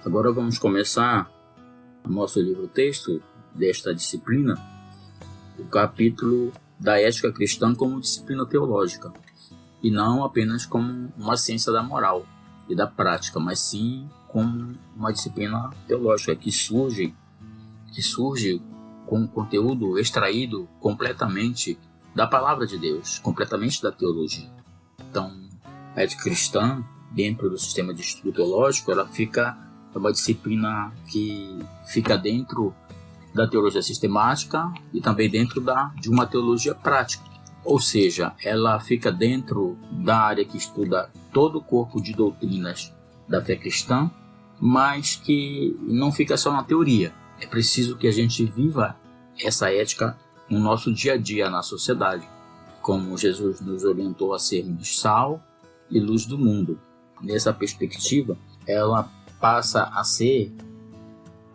Agora vamos começar o nosso livro-texto desta disciplina, o capítulo da ética cristã como disciplina teológica, e não apenas como uma ciência da moral e da prática, mas sim como uma disciplina teológica que surge com conteúdo extraído completamente da palavra de Deus, completamente da teologia. Então, a ética cristã, dentro do sistema de estudo teológico, ela é uma disciplina que fica dentro da teologia sistemática e também dentro de uma teologia prática. Ou seja, ela fica dentro da área que estuda todo o corpo de doutrinas da fé cristã, mas que não fica só na teoria. É preciso que a gente viva essa ética no nosso dia a dia, na sociedade, como Jesus nos orientou a sermos sal e luz do mundo. Nessa perspectiva, ela passa a ser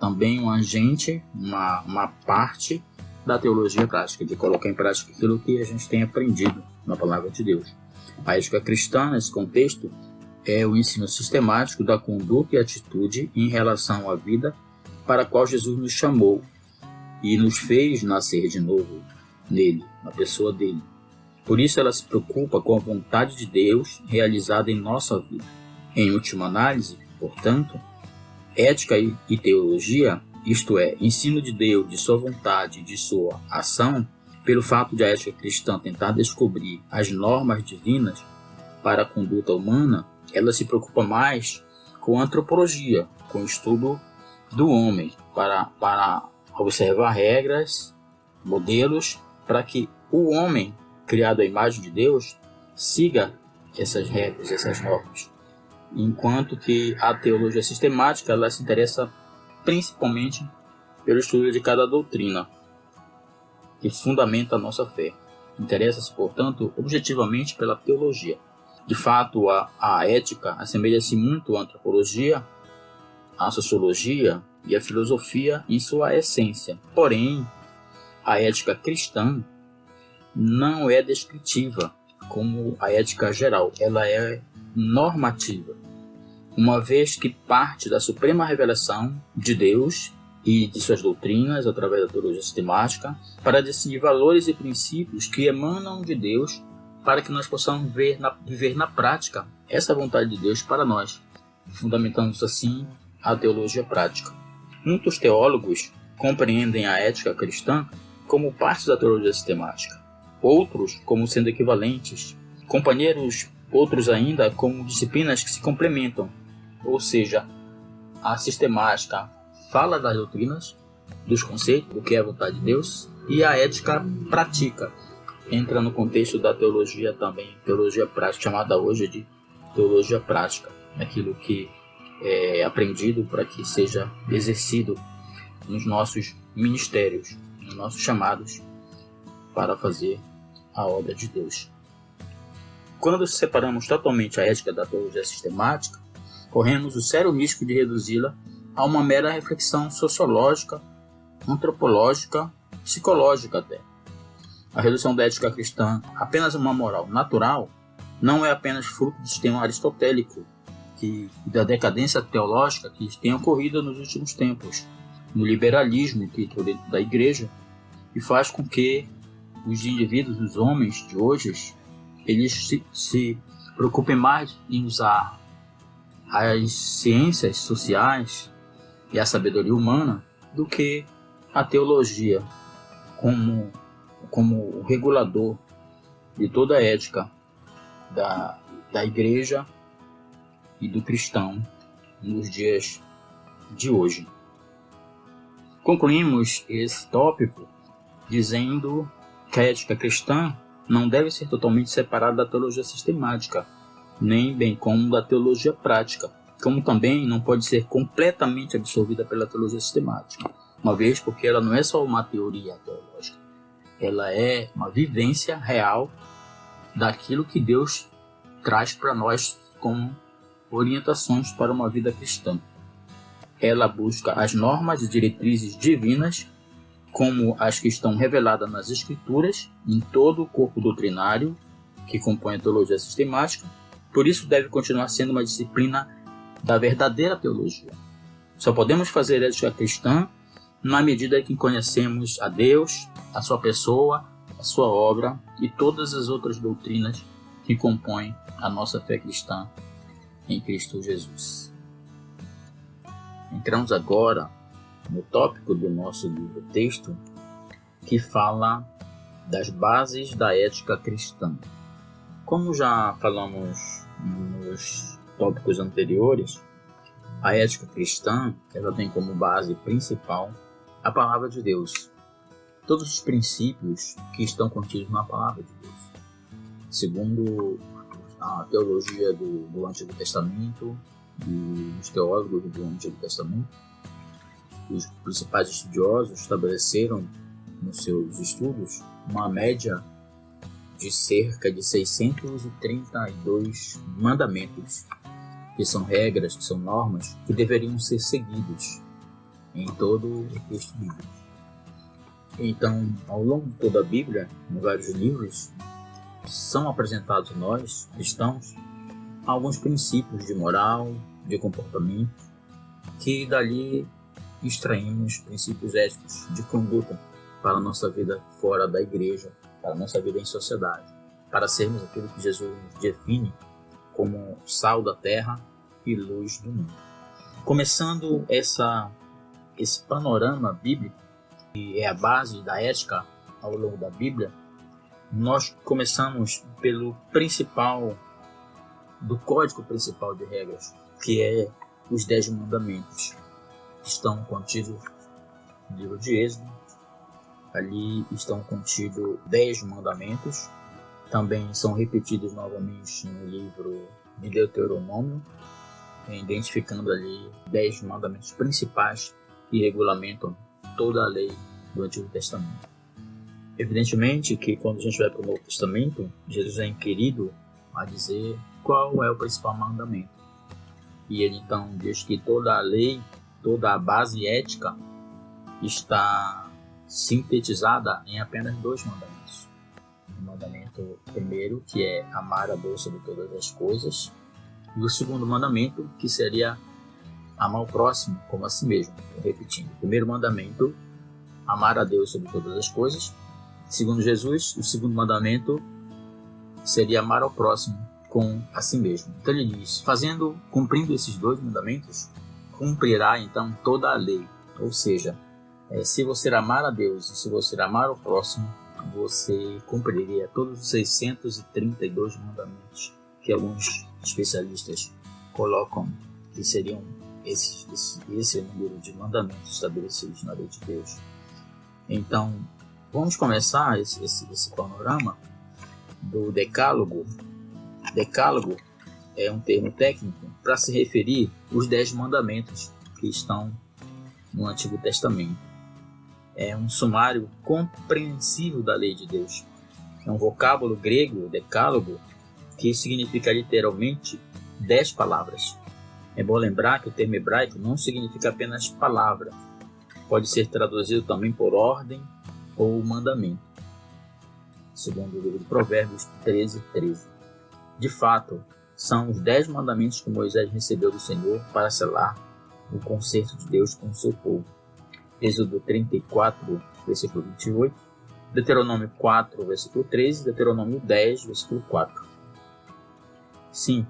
também um agente, uma parte da teologia prática, de colocar em prática aquilo que a gente tem aprendido na palavra de Deus. A ética cristã, nesse contexto, é o ensino sistemático da conduta e atitude em relação à vida para a qual Jesus nos chamou e nos fez nascer de novo nele, na pessoa dele. Por isso ela se preocupa com a vontade de Deus realizada em nossa vida. Em última análise, portanto, ética e teologia, isto é, ensino de Deus, de sua vontade, de sua ação, pelo fato de a ética cristã tentar descobrir as normas divinas para a conduta humana, ela se preocupa mais com a antropologia, com o estudo do homem, para observar regras, modelos, para que o homem, criado à imagem de Deus, siga essas regras, essas normas. Enquanto que a teologia sistemática ela se interessa principalmente pelo estudo de cada doutrina que fundamenta a nossa fé. Interessa-se, portanto, objetivamente pela teologia. De fato, a ética assemelha-se muito à antropologia, à sociologia e à filosofia em sua essência. Porém, a ética cristã não é descritiva como a ética geral, ela é normativa, uma vez que parte da suprema revelação de Deus e de suas doutrinas através da teologia sistemática para decidir valores e princípios que emanam de Deus para que nós possamos viver na prática essa vontade de Deus para nós, fundamentando assim a teologia prática. Muitos teólogos compreendem a ética cristã como parte da teologia sistemática, outros como sendo equivalentes, companheiros, outros ainda como disciplinas que se complementam, ou seja, a sistemática fala das doutrinas, dos conceitos, do que é a vontade de Deus, e a ética pratica, entra no contexto da teologia também, teologia prática, chamada hoje de teologia prática, aquilo que é aprendido para que seja exercido nos nossos ministérios, nos nossos chamados para fazer a obra de Deus. Quando separamos totalmente a ética da teologia sistemática, corremos o sério risco de reduzi-la a uma mera reflexão sociológica, antropológica, psicológica até. A redução da ética cristã a apenas uma moral natural não é apenas fruto do sistema aristotélico e da decadência teológica que tem ocorrido nos últimos tempos, no liberalismo que entrou dentro da igreja e faz com que os indivíduos, os homens de hoje, eles se preocupem mais em usar as ciências sociais e a sabedoria humana do que a teologia como o regulador de toda a ética da igreja e do cristão nos dias de hoje. Concluímos esse tópico dizendo que a ética cristã não deve ser totalmente separada da teologia sistemática, nem bem como da teologia prática, como também não pode ser completamente absorvida pela teologia sistemática, uma vez porque ela não é só uma teoria teológica, ela é uma vivência real daquilo que Deus traz para nós como orientações para uma vida cristã. Ela busca as normas e diretrizes divinas, como as que estão reveladas nas Escrituras, em todo o corpo doutrinário que compõe a teologia sistemática. Por isso deve continuar sendo uma disciplina da verdadeira teologia, Só podemos fazer ética cristã na medida que conhecemos a Deus, a sua pessoa, a sua obra e todas as outras doutrinas que compõem a nossa fé cristã em Cristo Jesus. Entramos agora no tópico do nosso livro-texto que fala das bases da ética cristã. Como já falamos nos tópicos anteriores, a ética cristã ela tem como base principal a palavra de Deus. Todos os princípios que estão contidos na palavra de Deus. Segundo a teologia do Antigo Testamento e os teólogos do Antigo Testamento, os principais estudiosos estabeleceram nos seus estudos uma média de cerca de 632 mandamentos, que são regras, que são normas, que deveriam ser seguidos em todo o texto bíblico. Então, ao longo de toda a Bíblia, em vários livros, são apresentados a nós, cristãos, alguns princípios de moral, de comportamento, que dali extraímos princípios éticos de conduta para a nossa vida fora da igreja, para a nossa vida em sociedade, para sermos aquilo que Jesus nos define como sal da terra e luz do mundo. Começando esse panorama bíblico, que é a base da ética ao longo da Bíblia, nós começamos pelo código principal de regras, que é os 10 mandamentos, que estão contidos no livro de Êxodo. Ali estão contidos 10 mandamentos, também são repetidos novamente no livro de Deuteronômio, identificando ali 10 mandamentos principais que regulamentam toda a lei do Antigo Testamento. Evidentemente que quando a gente vai para o Novo Testamento, Jesus é inquirido a dizer qual é o principal mandamento. E ele então diz que toda a lei, toda a base ética está sintetizada em apenas 2 mandamentos. O mandamento primeiro, que é amar a Deus sobre todas as coisas, e o segundo mandamento, que seria amar o próximo como a si mesmo. Repetindo, o primeiro mandamento, amar a Deus sobre todas as coisas. Segundo Jesus, o segundo mandamento seria amar ao próximo com a si mesmo. Então ele diz, cumprindo esses 2 mandamentos, cumprirá então toda a lei. Ou seja, se você amar a Deus e se você amar ao próximo, você cumpriria todos os 632 mandamentos que alguns especialistas colocam que seriam esse número de mandamentos estabelecidos na lei de Deus. Então, vamos começar esse panorama do Decálogo. Decálogo é um termo técnico para se referir aos 10 mandamentos que estão no Antigo Testamento. É um sumário compreensível da lei de Deus. É um vocábulo grego, decálogo, que significa literalmente 10 palavras. É bom lembrar que o termo hebraico não significa apenas palavra. Pode ser traduzido também por ordem ou mandamento, segundo o livro de Provérbios 13:13. De fato, são os 10 mandamentos que Moisés recebeu do Senhor para selar o concerto de Deus com o seu povo. Êxodo 34, versículo 28, Deuteronômio 4, versículo 13, Deuteronômio 10, versículo 4. Sim,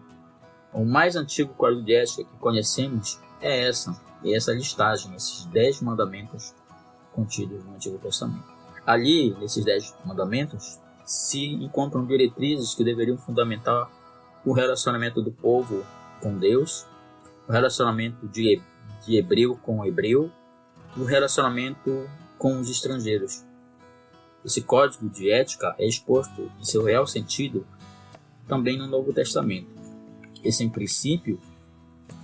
o mais antigo código de ética que conhecemos é essa listagem, esses 10 mandamentos contidos no Antigo Testamento. Ali, nesses 10 mandamentos, se encontram diretrizes que deveriam fundamentar o relacionamento do povo com Deus, o relacionamento de hebreu com hebreu, o relacionamento com os estrangeiros. Esse código de ética é exposto em seu real sentido também no Novo Testamento. Esse princípio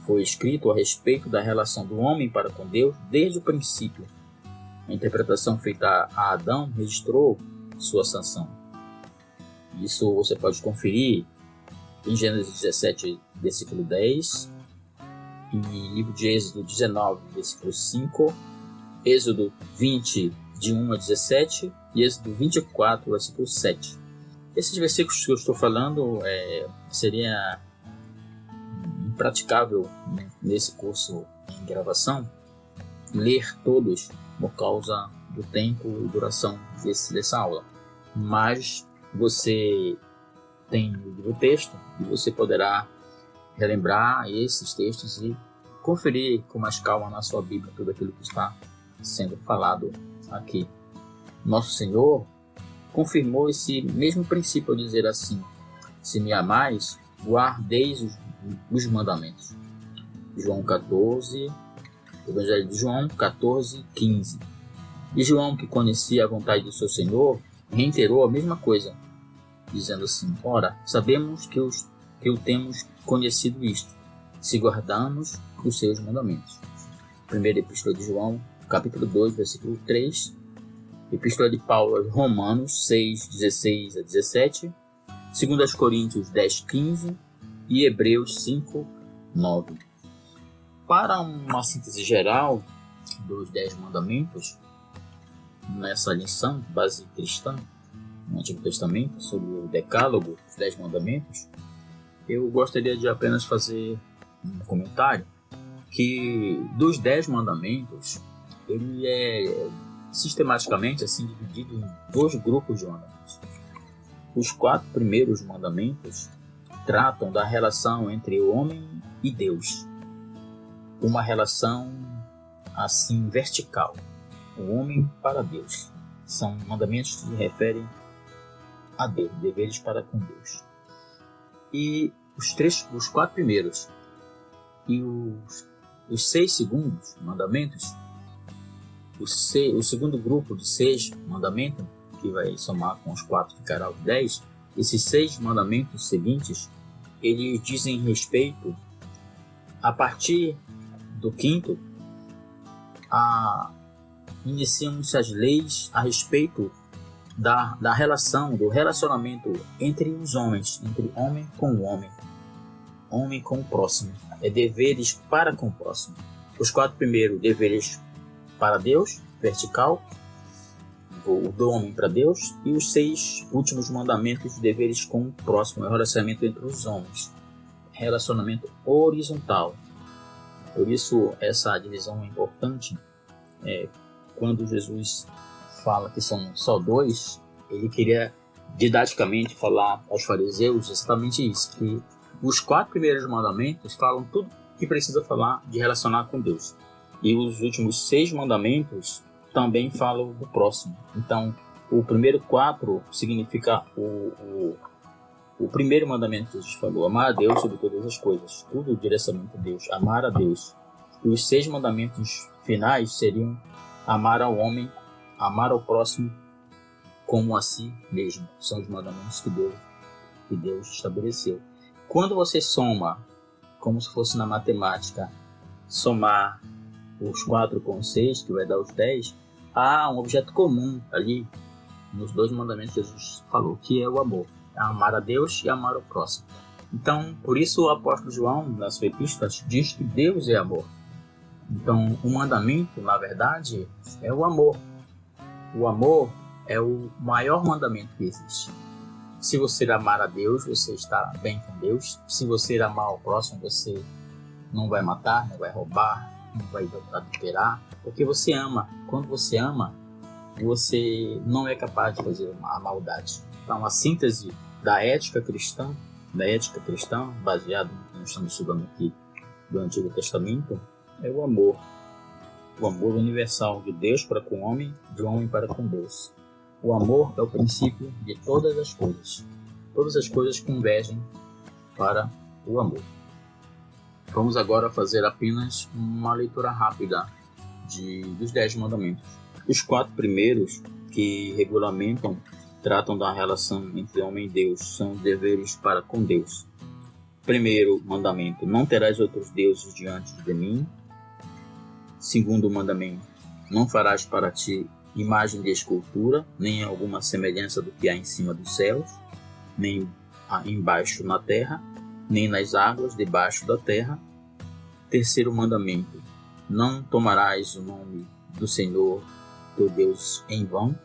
foi escrito a respeito da relação do homem para com Deus desde o princípio. A interpretação feita a Adão registrou sua sanção. Isso você pode conferir em Gênesis 17, versículo 10, em livro de Êxodo 19, versículo 5, Êxodo 20, de 1 a 17 e Êxodo 24, versículo 7. Esses versículos que eu estou falando seria impraticável nesse curso em gravação, ler todos por causa do tempo e duração dessa aula. Mas você tem o texto e você poderá relembrar esses textos e conferir com mais calma na sua Bíblia tudo aquilo que está sendo falado aqui. Nosso Senhor confirmou esse mesmo princípio ao dizer assim: se me amais, guardeis os mandamentos. João 14, Evangelho de João 14, 15. E João, que conhecia a vontade do seu Senhor, reiterou a mesma coisa, dizendo assim: ora, sabemos que o temos conhecido isto, se guardamos os seus mandamentos. Primeira Epístola de João, capítulo 2, versículo 3. Epístola de Paulo aos Romanos 6, 16 a 17. 2 Coríntios 10, 15. E Hebreus 5, 9. Para uma síntese geral dos 10 mandamentos, nessa lição base cristã no Antigo Testamento, sobre o Decálogo, os 10 mandamentos, eu gostaria de apenas fazer um comentário que dos 10 mandamentos, ele é sistematicamente assim dividido em 2 grupos de mandamentos. Os 4 primeiros mandamentos tratam da relação entre o homem e Deus, uma relação assim vertical, o homem para Deus. São mandamentos que se referem a Deus, deveres para com Deus. E os 4 primeiros e os 6 segundos mandamentos, o segundo grupo de 6 mandamentos, que vai somar com os 4 ficará os 10, esses 6 mandamentos seguintes, eles dizem respeito, a partir do 5º, iniciam-se as leis a respeito da relação, do relacionamento entre os homens, entre homem com o homem com o próximo. É deveres para com o próximo. Os 4 primeiros, deveres para Deus, vertical, o do homem para Deus, e os 6 últimos mandamentos, deveres com o próximo, é o relacionamento entre os homens, relacionamento horizontal. Por isso essa divisão é importante. Quando Jesus fala que são só 2, ele queria didaticamente falar aos fariseus exatamente isso, que os 4 primeiros mandamentos falam tudo que precisa falar de relacionar com Deus, e os últimos 6 mandamentos também falam do próximo. Então, o primeiro 4 significa o primeiro mandamento que Jesus falou: amar a Deus sobre todas as coisas, tudo diretamente a Deus, amar a Deus. E os 6 mandamentos finais seriam amar ao homem, amar ao próximo como a si mesmo. São os mandamentos que Deus estabeleceu. Quando você soma, como se fosse na matemática, somar os 4 com os 6, que vai dar os 10, há um objeto comum ali nos 2 mandamentos que Jesus falou, que é o amor. Amar a Deus e amar ao próximo. Então, por isso o apóstolo João, nas suas epístolas, diz que Deus é amor. Então, o mandamento, na verdade, é o amor. O amor é o maior mandamento que existe. Se você amar a Deus, você está bem com Deus. Se você amar ao próximo, você não vai matar, não vai roubar, não vai adulterar, porque você ama. Quando você ama, você não é capaz de fazer a maldade. Então, a síntese da ética cristã, baseada no que nós estamos estudando aqui do Antigo Testamento, é o amor universal de Deus para com o homem, de homem para com Deus. O amor é o princípio de todas as coisas. Todas as coisas convergem para o amor. Vamos agora fazer apenas uma leitura rápida dos 10 mandamentos. Os 4 primeiros, que regulamentam, tratam da relação entre homem e Deus, são os deveres para com Deus. Primeiro mandamento: não terás outros deuses diante de mim. Segundo mandamento: não farás para ti imagem de escultura, nem alguma semelhança do que há em cima dos céus, nem embaixo na terra, nem nas águas debaixo da terra. Terceiro mandamento: não tomarás o nome do Senhor teu Deus em vão,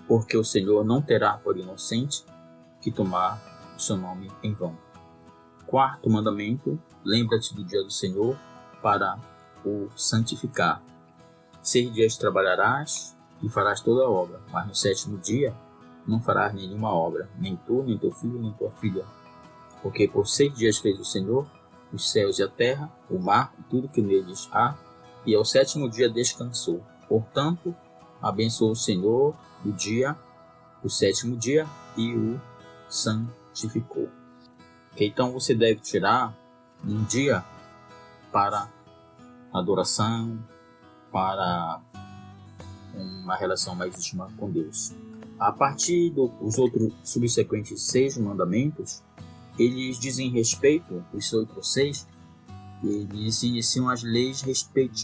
porque o Senhor não terá por inocente que tomar o seu nome em vão. Quarto mandamento: lembra-te do dia do Senhor para o santificar. 6 dias trabalharás e farás toda a obra, mas no 7º dia não farás nenhuma obra, nem tu, nem teu filho, nem tua filha. Porque por 6 dias fez o Senhor os céus e a terra, o mar e tudo que neles há, e ao 7º dia descansou. Portanto, abençoou o Senhor o 7º dia, e o santificou. Então você deve tirar um dia para adoração, para uma relação mais íntima com Deus. A partir dos outros subsequentes 6 mandamentos, eles dizem respeito, os outros 6, eles iniciam as leis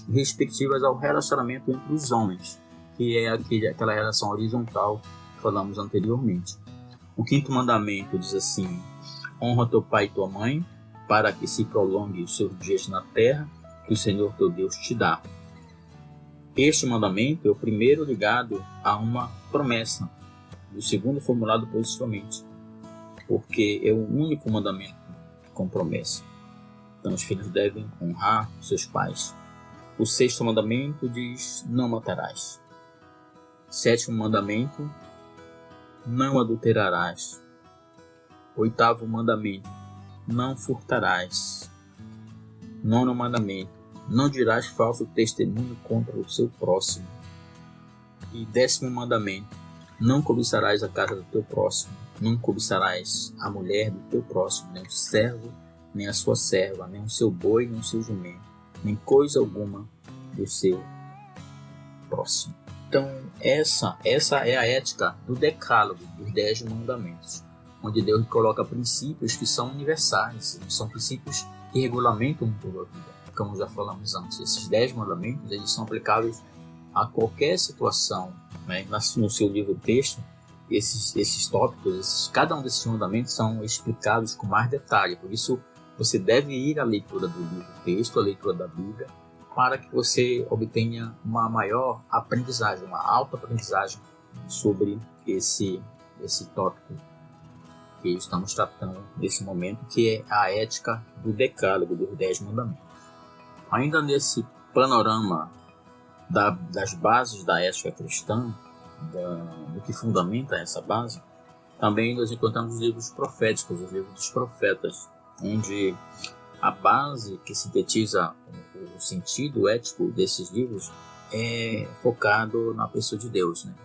respectivas ao relacionamento entre os homens, que é aquela relação horizontal que falamos anteriormente. O 5º mandamento diz assim: honra teu pai e tua mãe, para que se prolongue os seus dias na terra, que o Senhor teu Deus te dá. Este mandamento é o primeiro ligado a uma promessa, o segundo formulado positivamente, porque é o único mandamento com promessa. Então os filhos devem honrar seus pais. O 6º mandamento diz: não matarás. 7º mandamento: não adulterarás. 8º mandamento: não furtarás. 9º mandamento: não dirás falso testemunho contra o seu próximo. E 10º mandamento: não cobiçarás a casa do teu próximo. Não cobiçarás a mulher do teu próximo, nem o servo, nem a sua serva, nem o seu boi, nem o seu jumento, nem coisa alguma do seu próximo. Então, essa é a ética do decálogo, dos 10 mandamentos, onde Deus coloca princípios que são universais, são princípios que regulamentam toda a vida. Como já falamos antes, esses 10 mandamentos eles são aplicáveis a qualquer situação, né? No seu livro texto, esses tópicos, cada um desses mandamentos são explicados com mais detalhe. Por isso, você deve ir à leitura do livro texto, à leitura da Bíblia, para que você obtenha uma maior aprendizagem, uma alta aprendizagem sobre esse tópico que estamos tratando nesse momento, que é a ética do decálogo, dos 10 mandamentos. Ainda nesse panorama das bases da ética cristã, do que fundamenta essa base, também nós encontramos os livros proféticos, os livros dos profetas, onde a base que sintetiza o sentido ético desses livros é focado na pessoa de Deus, né?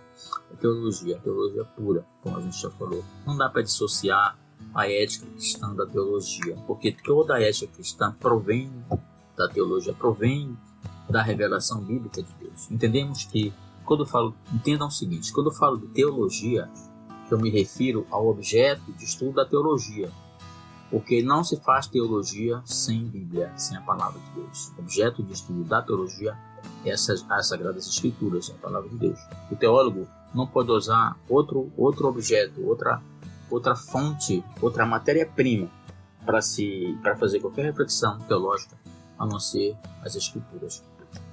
A teologia pura, como a gente já falou. Não dá para dissociar a ética cristã da teologia, porque toda a ética cristã provém da teologia, provém da revelação bíblica de Deus. Entendemos que, entendam o seguinte, quando eu falo de teologia, eu me refiro ao objeto de estudo da teologia, porque não se faz teologia sem Bíblia, sem a palavra de Deus. O objeto de estudo da teologia é as Sagradas Escrituras, a palavra de Deus. O teólogo não pode usar outro objeto, outra fonte, outra matéria-prima para fazer qualquer reflexão teológica, a não ser as Escrituras.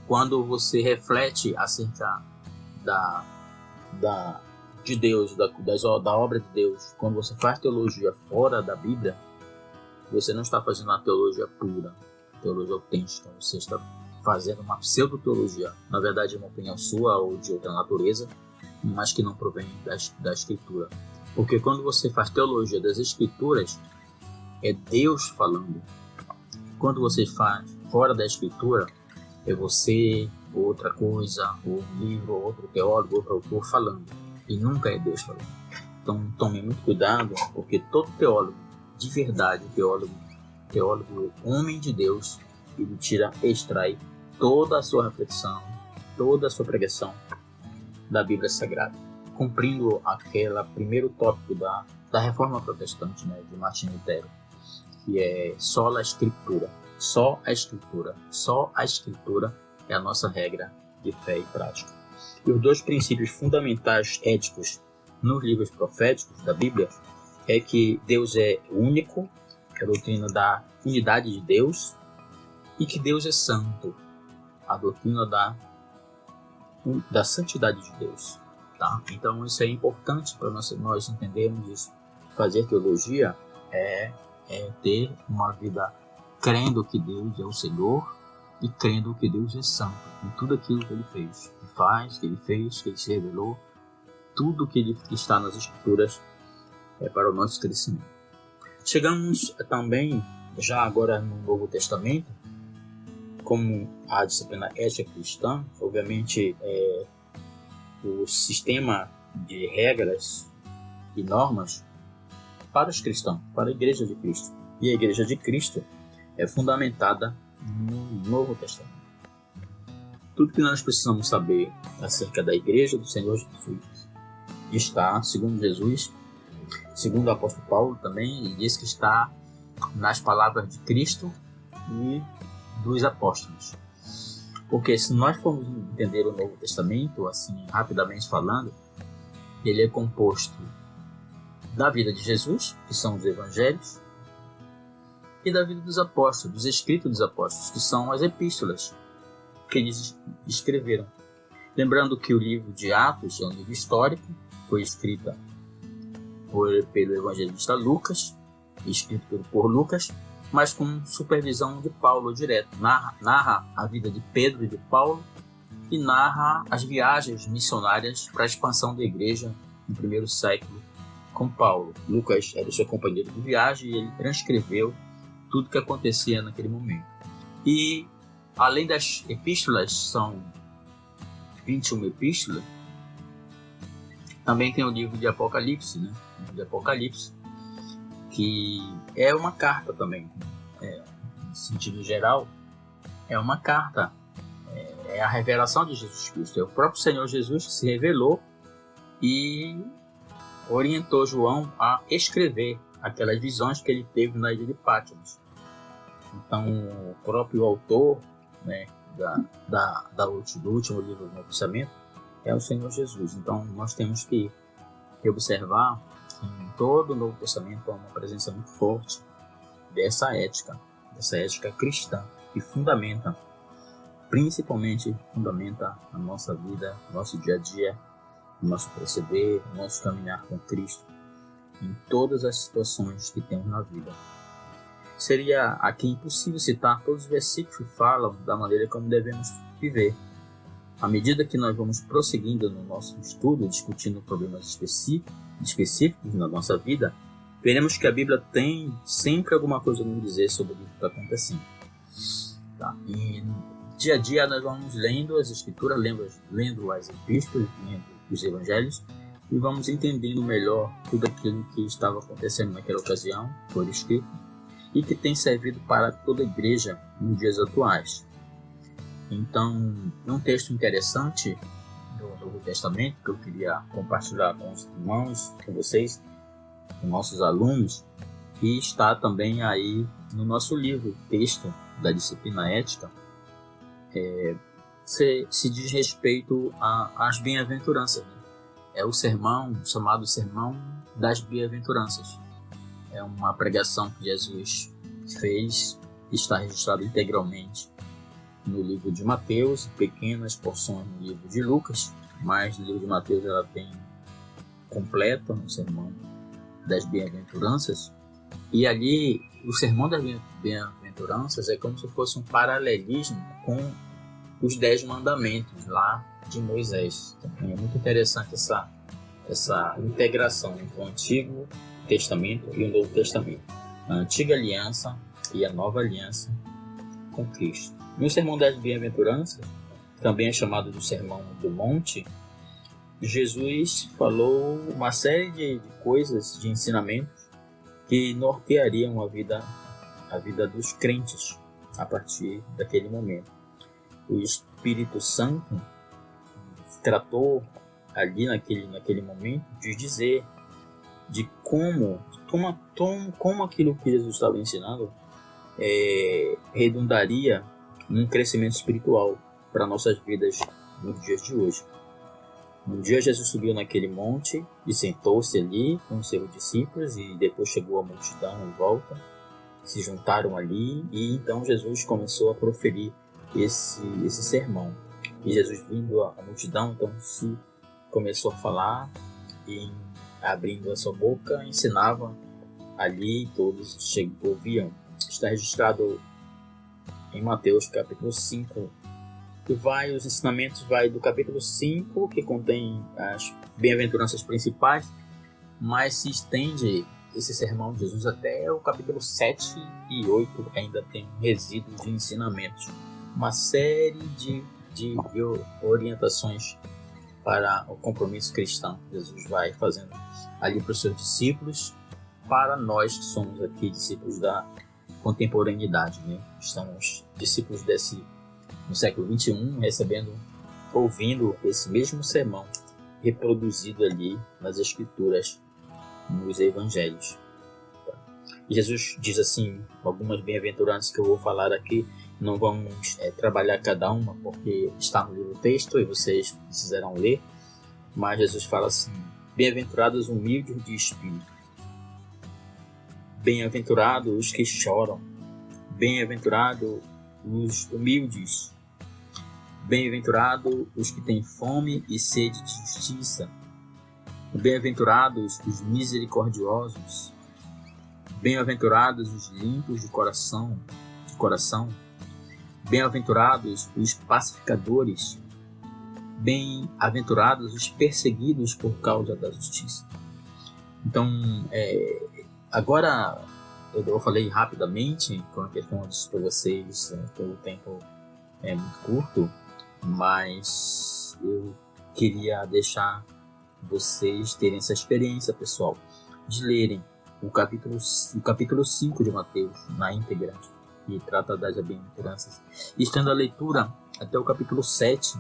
Quando você reflete acerca de Deus, da obra de Deus, quando você faz teologia fora da Bíblia, você não está fazendo uma teologia pura, teologia autêntica, você está fazendo uma pseudo-teologia. Na verdade, é uma opinião sua ou de outra natureza, mas que não provém da Escritura. Porque quando você faz teologia das Escrituras, é Deus falando. Quando você faz fora da Escritura, é você, outra coisa, ou um livro, ou outro teólogo, outro autor falando. E nunca é Deus falando. Então tome muito cuidado, porque todo teólogo, de verdade, teólogo homem de Deus, ele extrai toda a sua reflexão, toda a sua pregação da Bíblia Sagrada, cumprindo aquele primeiro tópico da Reforma Protestante, né, de Martim Lutero, que é só a Escritura. Só a Escritura. Só a Escritura é a nossa regra de fé e prática. E os 2 princípios fundamentais éticos nos livros proféticos da Bíblia é que Deus é único, é a doutrina da unidade de Deus, e que Deus é santo, a doutrina da santidade de Deus. Tá? Então isso é importante para nós entendermos isso. Fazer teologia é ter uma vida crendo que Deus é o Senhor e crendo que Deus é santo em tudo aquilo que Ele fez, que faz, que Ele fez, que Ele se revelou, tudo que está nas Escrituras é para o nosso crescimento. Chegamos também, já agora no Novo Testamento, como a disciplina ética cristã, obviamente o sistema de regras e normas para os cristãos, para a Igreja de Cristo. E a Igreja de Cristo é fundamentada no Novo Testamento. Tudo que nós precisamos saber acerca da Igreja do Senhor Jesus está, segundo Jesus, segundo o apóstolo Paulo também, ele diz que está nas palavras de Cristo e dos apóstolos. Porque se nós formos entender o Novo Testamento, assim, rapidamente falando, ele é composto da vida de Jesus, que são os evangelhos, e da vida dos apóstolos, dos escritos dos apóstolos, que são as epístolas que eles escreveram. Lembrando que o livro de Atos é um livro histórico, foi escrito pelo evangelista Lucas, escrito por Lucas, mas com supervisão de Paulo direto. Narra a vida de Pedro e de Paulo e narra as viagens missionárias para a expansão da igreja no primeiro século com Paulo. Lucas era o seu companheiro de viagem e ele transcreveu tudo que acontecia naquele momento. E além das epístolas, são 21 epístolas, também tem o livro de Apocalipse, né? O livro de Apocalipse, que é uma carta também, no sentido geral, é uma carta, é a revelação de Jesus Cristo, é o próprio Senhor Jesus que se revelou e orientou João a escrever aquelas visões que ele teve na ilha de Patmos. Então, o próprio autor, né, do último livro do Novo Testamento é o Senhor Jesus. Então, nós temos que observar que em todo o Novo Testamento há uma presença muito forte dessa ética cristã, que principalmente fundamenta a nossa vida, nosso dia a dia, o nosso proceder, o nosso caminhar com Cristo, em todas as situações que temos na vida. Seria aqui impossível citar todos os versículos que falam da maneira como devemos viver. À medida que nós vamos prosseguindo no nosso estudo, discutindo problemas específicos na nossa vida, veremos que a Bíblia tem sempre alguma coisa a nos dizer sobre o que está acontecendo. Tá? E dia a dia nós vamos lendo as Escrituras, lendo as epístolas, lendo os Evangelhos, e vamos entendendo melhor tudo aquilo que estava acontecendo naquela ocasião, por escrito, e que tem servido para toda a igreja nos dias atuais. Então, é um texto interessante do Novo Testamento que eu queria compartilhar com os irmãos, com vocês, com nossos alunos, e está também aí no nosso livro, texto da disciplina ética, se diz respeito às bem-aventuranças, né? É o sermão chamado Sermão das Bem-aventuranças. É uma pregação que Jesus fez, está registrado integralmente no livro de Mateus, pequenas porções no livro de Lucas, mas no livro de Mateus ela tem completa o Sermão das Bem-aventuranças. E ali o Sermão das Bem-aventuranças é como se fosse um paralelismo com os 10 mandamentos lá de Moisés. Então, é muito interessante essa integração entre o Antigo Testamento e o Novo Testamento, a Antiga Aliança e a Nova Aliança com Cristo. No Sermão das Bem-aventuranças, também é chamado de Sermão do Monte, Jesus falou uma série de coisas, de ensinamentos que norteariam a vida dos crentes a partir daquele momento. O Espírito Santo tratou ali naquele momento de dizer de como aquilo que Jesus estava ensinando redundaria num crescimento espiritual para nossas vidas nos dias de hoje. Um dia Jesus subiu naquele monte e sentou-se ali com os seus discípulos, e depois chegou a multidão em volta, se juntaram ali, e então Jesus começou a proferir esse sermão. E Jesus, vindo à multidão, então se começou a falar e, abrindo a sua boca, ensinava ali, todos ouviam. Está registrado em Mateus capítulo 5. Os ensinamentos vai do capítulo 5, que contém as bem-aventuranças principais, mas se estende esse sermão de Jesus até o capítulo 7 e 8, ainda tem um resíduo de ensinamentos. Uma série de orientações para o compromisso cristão que Jesus vai fazendo ali para os seus discípulos, para nós que somos aqui discípulos da contemporaneidade, né? Estamos discípulos no século 21, ouvindo esse mesmo sermão reproduzido ali nas Escrituras, nos Evangelhos. Jesus diz assim, algumas bem-aventuranças que eu vou falar aqui, não vamos trabalhar cada uma, porque está no livro texto e vocês precisarão ler, mas Jesus fala assim: bem-aventurados os humildes de espírito, bem-aventurados os que choram, bem-aventurados os humildes, bem-aventurados os que têm fome e sede de justiça, bem-aventurados os misericordiosos, bem-aventurados os limpos de coração, bem-aventurados os pacificadores, bem-aventurados os perseguidos por causa da justiça. Então, agora eu falei rapidamente, com a questão para vocês, pelo tempo muito curto, mas eu queria deixar vocês terem essa experiência, pessoal, de lerem o capítulo 5 de Mateus na íntegra, que trata das bem-aventuranças, e estando a leitura até o capítulo 7,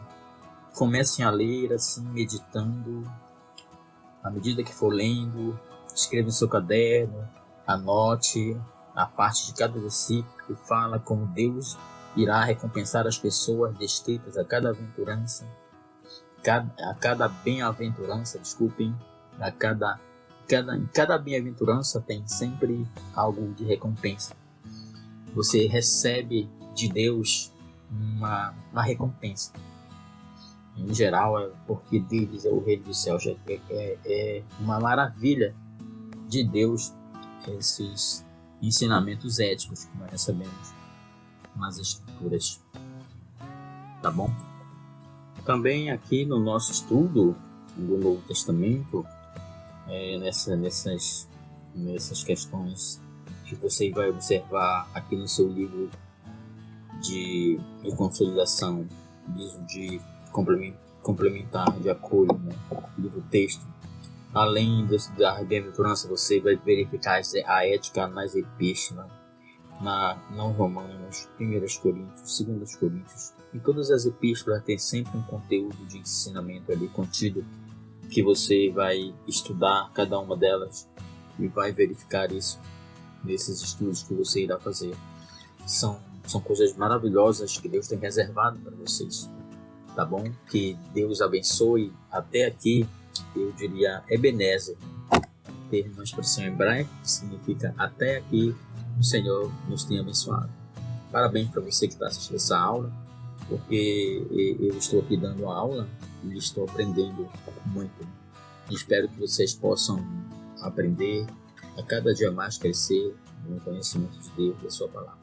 comecem a ler assim, meditando, à medida que for lendo, escreva em seu caderno, anote a parte de cada versículo que fala como Deus irá recompensar as pessoas descritas a cada aventurança, a cada bem-aventurança, cada bem-aventurança tem sempre algo de recompensa. Você recebe de Deus uma recompensa. Em geral, é porque deles é o Reino dos Céus. É uma maravilha de Deus esses ensinamentos éticos que nós recebemos nas Escrituras. Tá bom? Também aqui no nosso estudo do Novo Testamento, nessas questões que você vai observar aqui no seu livro de consolidação, de complementar, de apoio, né? Livro texto. Além da bem-aventurança, você vai verificar a ética nas epístolas, não Romanos, 1 Coríntios, 2 Coríntios. Em todas as epístolas tem sempre um conteúdo de ensinamento ali contido, que você vai estudar cada uma delas e vai verificar isso nesses estudos que você irá fazer. São coisas maravilhosas que Deus tem reservado para vocês, tá bom? Que Deus abençoe. Até aqui, eu diria Ebenezer, termo uma expressão hebraica que significa até aqui o Senhor nos tem abençoado. Parabéns para você que está assistindo essa aula, porque eu estou aqui dando a aula e estou aprendendo muito. Espero que vocês possam aprender a cada dia mais, crescer no conhecimento de Deus e da sua palavra.